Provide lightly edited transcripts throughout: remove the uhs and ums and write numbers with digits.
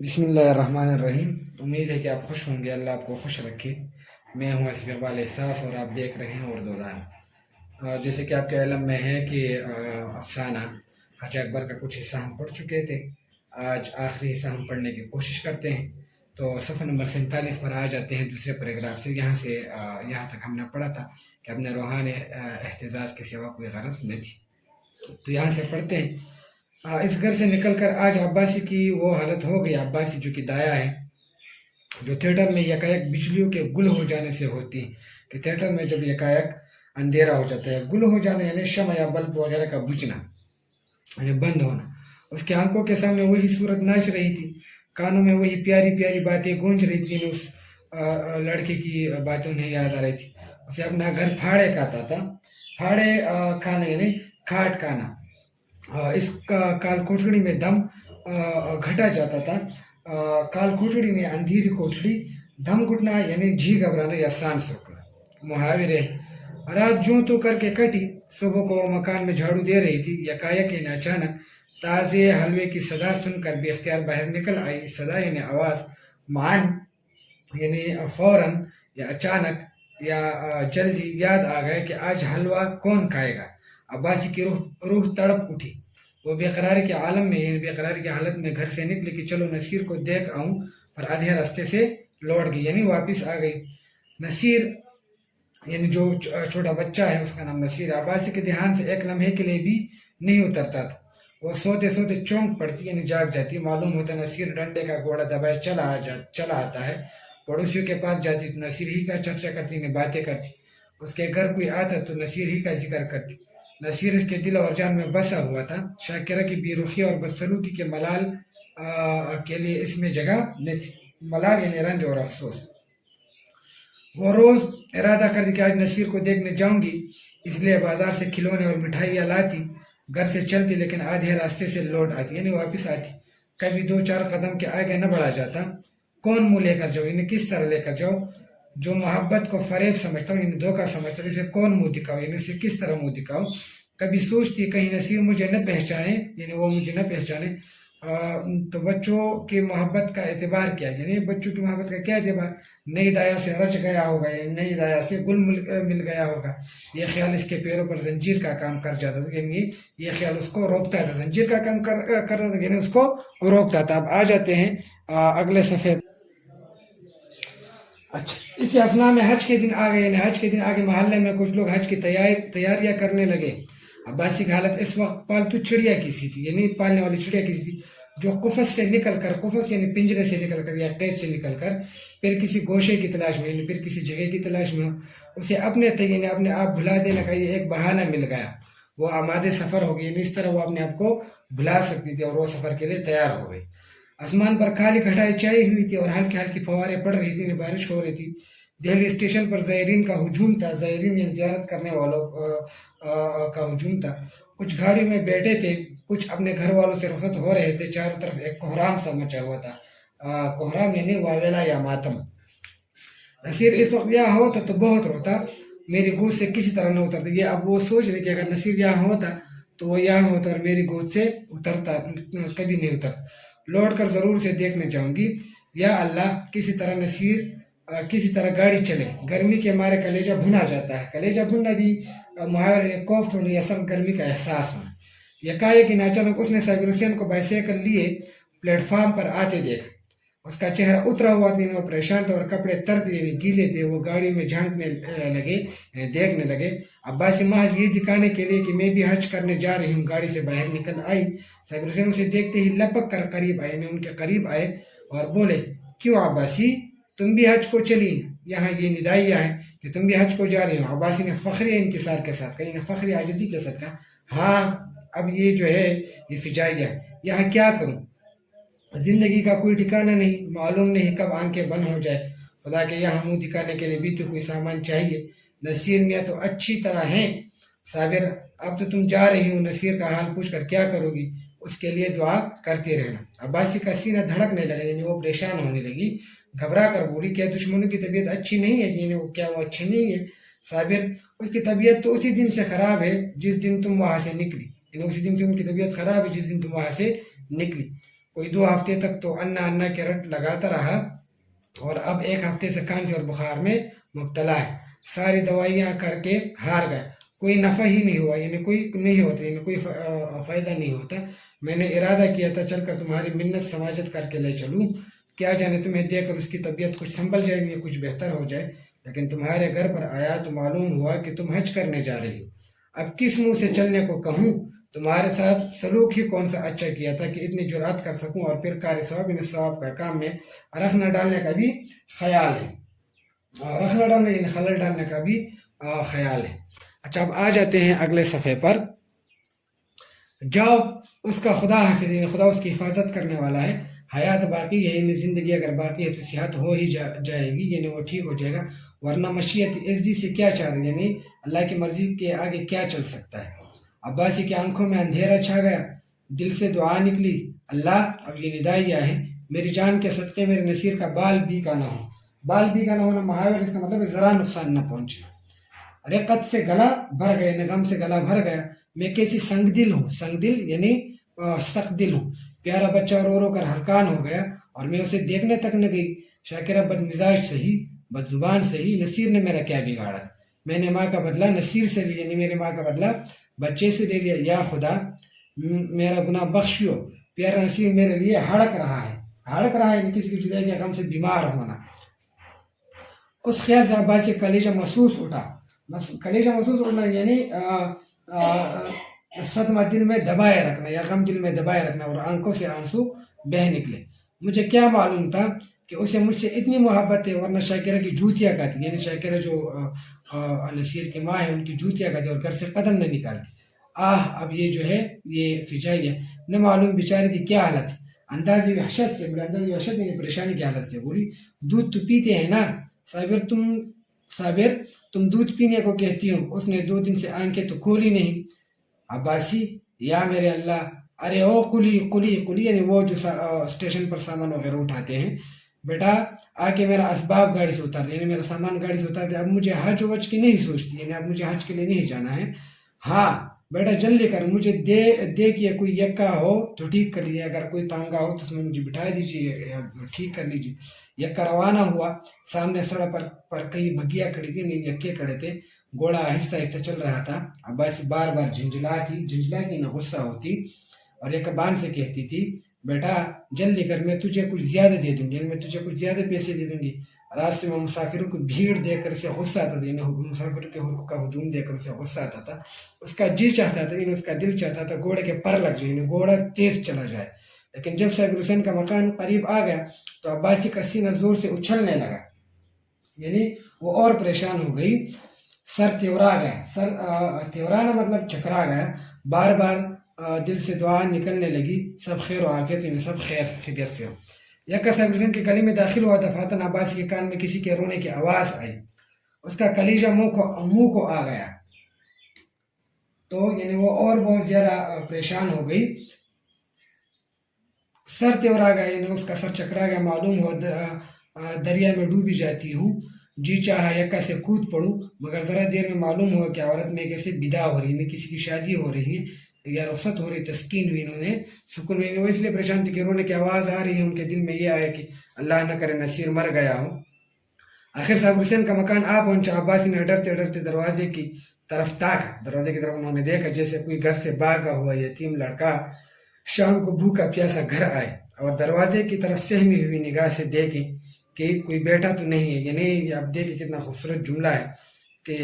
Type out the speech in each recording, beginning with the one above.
بسم اللہ الرحمن الرحیم۔ امید ہے کہ آپ خوش ہوں گے، اللہ آپ کو خوش رکھے۔ میں ہوں اسم اقبال احساس اور آپ دیکھ رہے ہیں اردو دان۔ جیسے کہ آپ کے علم میں ہے کہ افسانہ حج اکبر کا کچھ حصہ ہم پڑھ چکے تھے، آج آخری حصہ ہم پڑھنے کی کوشش کرتے ہیں۔ تو صفحہ نمبر 47 پر آ جاتے ہیں دوسرے پیراگراف سے۔ یہاں سے یہاں تک ہم نے پڑھا تھا کہ اپنے روحانی احتجاج کے سوا کوئی غرض نہیں تھی۔ تو یہاں سے پڑھتے ہیں، اس گھر سے نکل کر آج عباسی کی وہ حالت ہو گئی۔ عباسی جو کہ دایا ہے، جو تھیٹر میں یکایک بجلیوں کے گل ہو جانے سے ہوتی ہے، کہ تھیٹر میں جب یکایک اندھیرا ہو جاتا ہے، گل ہو جانا یعنی شمع یا بلب وغیرہ کا بجھنا، یعنی بند ہونا۔ اس کی آنکھوں کے سامنے وہی صورت ناچ رہی تھی، کانوں میں وہی پیاری پیاری باتیں گونج رہی تھیں، اس لڑکے کی باتیں انہیں یاد آ رہی تھی۔ اسے اپنا گھر پھاڑے کہتا تھا، پھاڑے کھانا یعنی کھاٹ کھانا۔ اس کال کوٹڑی میں دم گھٹا جاتا تھا، کال کوٹڑی میں اندھیری کوٹڑی، دم گھٹنا یعنی جی گھبرانا یا سانس روکنا۔ محاورے، رات جوں تو کر کے کٹی، صبح کو وہ مکان میں جھاڑو دے رہی تھی، یکایک یعنی اچانک تازے حلوے کی صدا سن کر بے اختیار باہر نکل آئی۔ صدا یعنی آواز، معن یعنی فوراً یا اچانک یا جلدی یاد آ گئے کہ آج حلوہ کون کھائے گا۔ عباسی کی روح تڑپ اٹھی، وہ بے قراری کے عالم میں یعنی بے قراری کی حالت میں گھر سے نکلی کہ چلو نصیر کو دیکھ آؤں، پر آدھے راستے سے لوٹ گئی یعنی واپس آ گئی۔ نصیر یعنی جو چھوٹا بچہ ہے، اس کا نام نصیر، عباسی کے دھیان سے ایک لمحے کے لیے بھی نہیں اترتا تھا۔ وہ سوتے سوتے چونک پڑتی یعنی جاگ جاتی۔ معلوم ہوتا نصیر ڈنڈے کا گھوڑا دبائے چلا آتا ہے۔ پڑوسیوں کے پاس جاتی تو نصیر ہی کا چرچا کرتی یعنی باتیں کرتی، اس کے گھر کوئی آتا تو نصیر ہی کا ذکر کرتی۔ نصیر اس کے دل اور جان میں بسا ہوا تھا۔ شاکرہ کی بے رخی اور بدسلوکی کے ملال کے لیے اس میں جگہ نہیں تھی۔ ملال یعنی رنج اور افسوس۔ وہ روز ارادہ کرتی کہ آج نصیر کو دیکھنے جاؤں گی، اس لیے بازار سے کھلونے اور مٹھائیاں لاتی، گھر سے چلتی لیکن آدھے راستے سے لوٹ آتی یعنی واپس آتی، کبھی 2-4 قدم کے آگے نہ بڑھا جاتا۔ کون منہ لے کر جاؤ یعنی کس طرح لے کر جاؤ؟ جو محبت کو فریب سمجھتا ہوں یعنی دھوکہ سمجھتا ہوں، اسے کون منہ دکھاؤ یعنی اسے کس طرح منہ دکھاؤ؟ کبھی سوچتی کہیں نصیر مجھے نہ پہچانے یعنی وہ مجھے نہ پہچانے۔ تو بچوں کی محبت کا اعتبار کیا یعنی بچوں کی محبت کا کیا اعتبار؟ نئی دایا سے رچ گیا ہوگا یعنی نئی دایا سے گل مل گیا ہوگا۔ یہ خیال اس کے پیروں پر زنجیر کا کام کر جاتا تھا یعنی یہ خیال اس کو روکتا تھا، زنجیر کا کام کرتا تھا یعنی اس کو روکتا تھا۔ اب آ جاتے ہیں اگلے صفحے۔ اچھا، اسی اثناء میں حج کے دن آ گئے یعنی حج کے دن آگے محلے میں کچھ لوگ حج کی تیاریاں کرنے لگے۔ عباسی کی حالت اس وقت پالتو چڑیا کی سی تھی یعنی پالنے والی چڑیا کی سی تھی، جو قفس سے نکل کر، قفس یعنی پنجرے سے نکل کر یا قید سے نکل کر پھر کسی گوشے کی تلاش میں یعنی پھر کسی جگہ کی تلاش میں ہو، اسے اپنے یعنی اپنے آپ بھلا دینے کا یہ ایک بہانہ مل گیا، وہ آمادے سفر ہو گئی یعنی اس طرح وہ اپنے آپ کو بھلا سکتی تھی اور وہ سفر کے لیے تیار ہو گئی۔ آسمان پر کالی گھٹائیں چھائی ہوئی تھی اور ہلکی ہلکی فواریں پڑ رہی تھی، بارش ہو رہی تھی۔ دہلی اسٹیشن پر زائرین کا ہجوم تھا، زائرین یعنی زیارت کرنے والوں کا ہجوم تھا۔ کچھ گاڑیوں میں بیٹھے تھے، کچھ اپنے گھر والوں سے رخصت ہو رہے تھے۔ چاروں طرف ایک کوہرام سا مچا ہوا تھا، کوہرام یعنی واویلا یا ماتم۔ نصیر اس وقت یہاں ہوتا تو بہت روتا، میری گود سے کسی طرح نہ اترتا۔ یہ اب وہ سوچ رہے کہ اگر نصیر یہاں ہوتا تو وہ یہاں ہوتا اور میری گود سے اترتا، کبھی نہیں اترتا۔ لوٹ کر ضرور سے دیکھنے جاؤں گی، یا اللہ کسی طرح نصیر کسی طرح گاڑی چلے۔ گرمی کے مارے کلیجہ بھنا جاتا ہے، کلیجہ بھننا بھی محاورے کوفت ہونے یا سخت گرمی کا احساس ہونا۔ یکایک اچانک اس نے صابر حسین کو بائسیکل لیے پلیٹ فارم پر آتے دیکھا۔ اس کا چہرہ اترا ہوا تھا یعنی وہ پریشان تھا اور کپڑے تر تھے یعنی گیلے تھے۔ وہ گاڑی میں جھانکنے لگے یعنی دیکھنے لگے۔ عباسی محض یہ دکھانے کے لیے کہ میں بھی حج کرنے جا رہی ہوں گاڑی سے باہر نکل آئی۔ صابر حسین اسے دیکھتے ہی لپک کر قریب آئے یعنی ان کے قریب آئے اور بولے، کیوں عباسی تم بھی حج کو چلی؟ یہاں یہ ندائیہ ہے کہ تم بھی حج کو جا رہی ہو۔ عباسی نے فخری انکسار کے ساتھ کہا، فخری عاجزی کے ساتھ کہا، ہاں اب یہ جو ہے یہ فجائیہ ہے، یہاں کیا کروں؟ زندگی کا کوئی ٹھکانہ نہیں، معلوم نہیں کب آنکھیں بند ہو جائے۔ خدا کے یہاں منہ دکھانے کے لیے بھی تو کوئی سامان چاہیے۔ نصیر میاں تو اچھی طرح ہیں صابر، اب تو تم جا رہی ہو، نصیر کا حال پوچھ کر کیا کرو گی؟ اس کے لیے دعا کرتے رہنا۔ عباسی کا سینہ دھڑکنے لگا یعنی وہ پریشان ہونے لگی، گھبرا کر بولی، کیا دشمنوں کی طبیعت اچھی نہیں ہے یعنی کیا وہ اچھی نہیں ہے؟ صابر، اس کی طبیعت تو اسی دن سے خراب ہے جس دن تم وہاں سے نکلی، یعنی اسی دن سے ان کی طبیعت خراب ہے جس دن تم وہاں سے نکلی۔ کوئی 2 ہفتے تک تو انا انا کے رٹ لگاتا رہا، اور اب 1 ہفتے سے کھانسی اور بخار میں مبتلا ہے، ساری دوائیاں کر کے ہار گئے، کوئی نفع ہی نہیں ہوا، یعنی کوئی نہیں ہوتا، یعنی کوئی فائدہ نہیں ہوتا۔ میں نے ارادہ کیا تھا چل کر تمہاری منت سماجت کر کے لے چلوں، کیا جانے تمہیں دیکھ کر اس کی طبیعت کچھ سنبھل جائے گی، کچھ بہتر ہو جائے، لیکن تمہارے گھر پر آیا تو معلوم ہوا کہ تم حج کرنے جا رہی ہو۔ اب کس منہ سے چلنے کو کہوں، تمہارے ساتھ سلوک ہی کون سا اچھا کیا تھا کہ اتنی جرأت کر سکوں، اور پھر کار ثواب کا کام میں رخ نہ ڈالنے کا بھی خیال ہے، رخ نہ ڈالنے یعنی خلل ڈالنے کا بھی خیال ہے۔ اچھا، اب آ جاتے ہیں اگلے صفحے پر۔ جاؤ، اس کا خدا حافظ، یعنی خدا اس کی حفاظت کرنے والا ہے، حیات باقی ہے، یعنی زندگی اگر باقی ہے تو صحت ہو ہی جائے گی، یعنی وہ ٹھیک ہو جائے گا، ورنہ مشیت عزی سے کیا چاہ رہی، یعنی اللہ کی مرضی کے آگے کیا چل سکتا ہے۔ عباسی کی آنکھوں میں اندھیرا چھا گیا، دل سے دعا نکلی، اللہ اب یہ ندائیاں ہیں، میری جان کے صدقے میرے نصیر کا بال بھی کا نہ ہو۔ بال بھی کا نہ ہونا محاور، اس کا مطلب ہے ذرا نقصان نہ پہنچے۔ رقت سے گلا بھر گیا، یعنی غم سے گلا بھر گیا، میں کیسی سنگ دل ہوں، سنگ دل یعنی سخت دل ہوں، پیارا بچہ رو رو کر ہلکان ہو گیا اور میں اسے دیکھنے تک نہ گئی۔ شاکرہ بد مزاج سہی، بد زبان سہی، نصیر نے میرا کیا بگاڑا، میں نے ماں کا بدلہ نصیر سے لیا، یعنی میری ماں کا بدلہ بچے سے لے لیا، یا خدا میرا گناہ بخشیو، پیارا نصیر میرے لیے ہڑک رہا ہے، ہڑک رہا ہے یعنی کسی کی جدائی کے غم سے بیمار ہونا۔ اس خیال سے عباسی کا کلیجہ محسوس اٹھا، کلیجہ محسوس اٹھنا یعنی صدمہ دل میں دبائے رکھنا، یا غم دل میں دبائے رکھنا، اور آنکھوں سے آنسو بہہ نکلے۔ مجھے کیا معلوم تھا کہ اسے مجھ سے اتنی محبت ہے، ورنہ شاکرہ کی جوتیاں کہتی، یعنی شاکرہ جو نصیر کی ماں ہے ان کی جوتیاں کہتی اور گھر سے قدم نہ نکالتی۔ اب یہ جو ہے یہ فجائی ہے، نہ معلوم بیچارے کی کیا حالت ہے۔ اندازی وحشت سے بولے، اندازی وحشت یعنی پریشانی کی حالت سے بولی، دودھ تو پیتے ہیں نا صابر، تم دودھ پینے کو کہتی ہو، اس نے 2 دن سے آنکھیں تو کھولی نہیں۔ عباسی، یا میرے اللہ، ارے او قلی یعنی وہ جو اسٹیشن پر سامان وغیرہ اٹھاتے ہیں، بیٹا آ کے میرا اسباب گاڑی سے اتار دے، یعنی میرا سامان گاڑی سے اتار دے، اب مجھے حج وج کی نہیں سوچتی، یعنی اب مجھے حج کے لیے نہیں جانا ہے۔ ہاں بیٹا جلدی کر، مجھے دے کہ کوئی یکا ہو تو ٹھیک کر لیجیے، اگر کوئی تانگا ہو تو اس میں مجھے بٹھا دیجیے یا ٹھیک کر لیجیے۔ یکا روانہ ہوا، سامنے سڑک پر کئی بھگیاں کھڑی تھی، یکے کھڑے تھے، گھوڑا آہستہ آہستہ چل رہا تھا۔ عباسی بار بار جھنجھلاتی نہ غصہ ہوتی، اور ایک بان سے کہتی تھی، بیٹا جلدی کر، میں تجھے کچھ زیادہ دے دوں گی، یعنی میں تجھے کچھ زیادہ پیسے دے دوں گی۔ راستے میں مسافروں کی بھیڑ دیکھ کر اسے غصہ آتا تھا، یعنی مسافروں کا ہجوم دیکھ کر اسے غصہ آتا تھا، اس کا جی چاہتا تھا، یعنی اس کا دل چاہتا تھا گھوڑے کے پر لگ جائے، یعنی گھوڑا تیز چلا جائے۔ لیکن جب صابر حسین کا مکان قریب آ گیا تو عباسی کا سینہ زور سے اچھلنے لگا، یعنی وہ اور پریشان ہو گئی، سر تیورا گیا، سر تیورانا مطلب چکرا گیا، بار بار دل سے دعا نکلنے لگی، سب خیر و عافیت، یعنی سب خیریت سے ہو۔ یکا صابر حسین کے گلی میں داخل ہوا، دفعتاً عباسی کے کان میں کسی کے رونے کی آواز آئی، اس کا کلیجہ منہ کو آ گیا، تو یعنی وہ اور بہت زیادہ پریشان ہو گئی، سر تیورا گیا، یعنی اس کا سر چکرا گیا، معلوم ہوا دریا میں ڈوبی جاتی ہوں، جی چاہا یکا سے کود پڑوں، مگر ذرا دیر میں معلوم ہوا کہ عورت میں کیسے بدا ہو رہی ہے، کسی کی شادی ہو رہی ہے یا رخصت ہو رہی، تسکین ہوئی، انہوں نے سکون میں، وہ اس لیے پریشان تھی کہ رونے کی آواز آ رہی ہے، ان کے دل میں یہ آیا کہ اللہ نہ کرے نصیر مر گیا ہو۔ آخر صابر حسین کا مکان آ پہنچا، عباسی نے ڈرتے ڈرتے دروازے کی طرف تاکا، دروازے کی طرف انہوں نے دیکھا جیسے کوئی گھر سے بھاگا ہوا یتیم لڑکا شام کو بھوکا پیاسا گھر آئے، اور دروازے کی طرف سہمی ہوئی نگاہ سے دیکھیں کہ کوئی بیٹا تو نہیں ہے، یعنی اب دیکھیں کتنا خوبصورت جملہ ہے کہ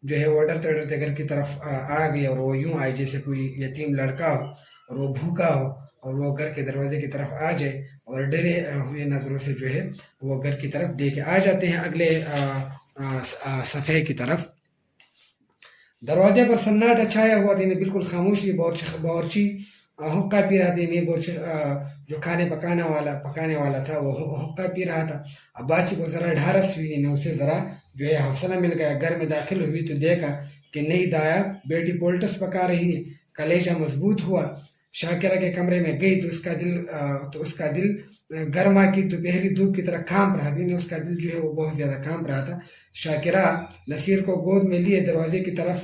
جو ہے وہ ڈرتے ڈرتے گھر کی طرف آ گئی، اور وہ یوں آئی جیسے کوئی یتیم لڑکا ہو اور وہ بھوکا ہو، اور وہ گھر کے دروازے کی طرف آ جائے اور ڈرے ہوئے نظروں سے جو ہے وہ گھر کی طرف دیکھے۔ آ جاتے ہیں اگلے صفحے کی طرف۔ دروازے پر سناٹا چھایا ہوا تھا، بالکل خاموشی، باورچی حقہ پی رہا تھا، نہیں باورچی جو کھانے پکانے والا تھا وہ حقہ پی رہا تھا۔ عباسی کو ذرا ڈھارس ہوئی، یعنی اسے ذرا جو ہے حوصلہ مل گیا، گھر میں داخل ہوئی تو دیکھا کہ نئی دایا بیٹی پولٹس پکا رہی ہے، کلیجہ مضبوط ہوا۔ شاکرہ کے کمرے میں گئی تو اس کا دل گرما کی دوپہری دھوپ کی طرح کانپ رہا تھا، اس کا دل جو ہے وہ بہت زیادہ کانپ رہا تھا۔ شاکرہ نصیر کو گود میں لیے دروازے کی طرف